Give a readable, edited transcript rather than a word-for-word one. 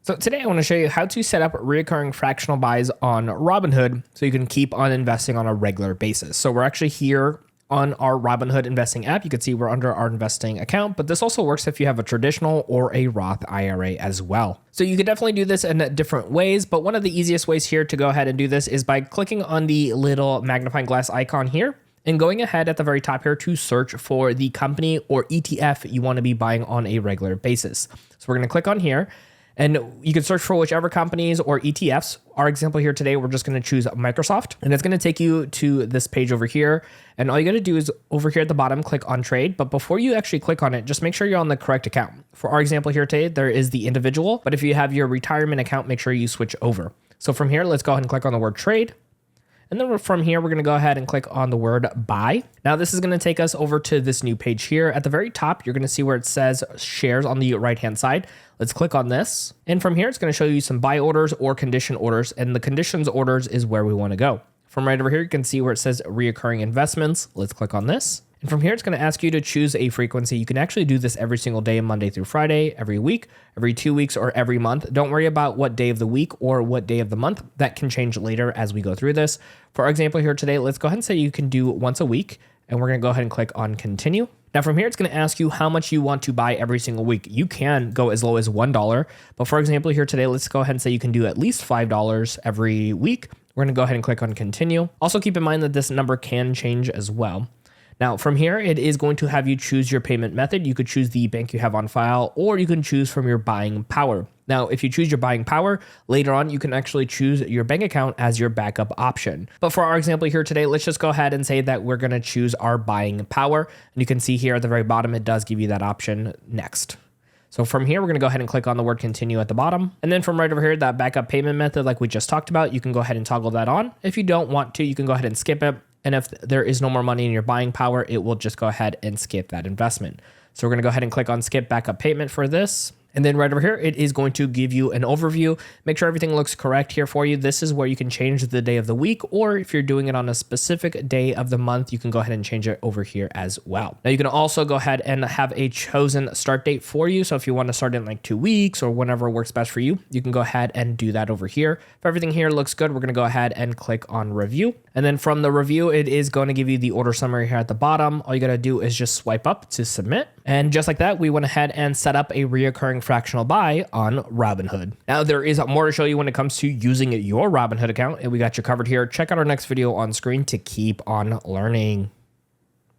So today I want to show you how to set up recurring fractional buys on Robinhood so you can keep on investing on a regular basis. So we're actually here on our Robinhood investing app. You can see we're under our investing account, but this also works if you have a traditional or a Roth IRA as well. So you can definitely do this in different ways, but one of the easiest ways here to go ahead and do this is by clicking on the little magnifying glass icon here and going ahead at the very top here to search for the company or ETF you want to be buying on a regular basis. So we're going to click on here. And you can search for whichever companies or ETFs. Our example here today, we're just going to choose Microsoft, and it's going to take you to this page over here. And all you got to do is over here at the bottom, click on trade. But before you actually click on it, just make sure you're on the correct account. For our example here today, there is the individual, but if you have your retirement account, make sure you switch over. So from here, let's go ahead and click on the word trade. And then from here, we're going to go ahead and click on the word buy. Now, this is going to take us over to this new page here. At the very top, you're going to see where it says shares on the right-hand side. Let's click on this. And from here, it's going to show you some buy orders or condition orders. And the conditions orders is where we want to go. From right over here, you can see where it says reoccurring investments. Let's click on this. And from here, it's going to ask you to choose a frequency. You can actually do this every single day, Monday through Friday, every week, every 2 weeks, or every month. Don't worry about what day of the week or what day of the month. That can change later as we go through this. For our example here today, let's go ahead and say you can do once a week. And we're going to go ahead and click on continue. Now from here, it's going to ask you how much you want to buy every single week. You can go as low as $1. But for example here today, let's go ahead and say you can do at least $5 every week. We're going to go ahead and click on continue. Also keep in mind that this number can change as well. Now from here, it is going to have you choose your payment method. You could choose the bank you have on file, or you can choose from your buying power. Now, if you choose your buying power, later on, you can actually choose your bank account as your backup option. But for our example here today, let's just go ahead and say that we're going to choose our buying power. And you can see here at the very bottom, it does give you that option next. So from here, we're going to go ahead and click on the word continue at the bottom. And then from right over here, that backup payment method, like we just talked about, you can go ahead and toggle that on. If you don't want to, you can go ahead and skip it. And if there is no more money in your buying power, it will just go ahead and skip that investment. So we're going to go ahead and click on skip backup payment for this. And then right over here, it is going to give you an overview. Make sure everything looks correct here for you. This is where you can change the day of the week, or if you're doing it on a specific day of the month, you can go ahead and change it over here as well. Now you can also go ahead and have a chosen start date for you. So if you want to start in like 2 weeks or whenever works best for you, you can go ahead and do that over here. If everything here looks good, we're going to go ahead and click on review. And then from the review, it is going to give you the order summary here at the bottom. All you got to do is just swipe up to submit. And just like that, we went ahead and set up a reoccurring fractional buy on Robinhood. Now there is more to show you when it comes to using your Robinhood account, and we got you covered here. Check out our next video on screen to keep on learning.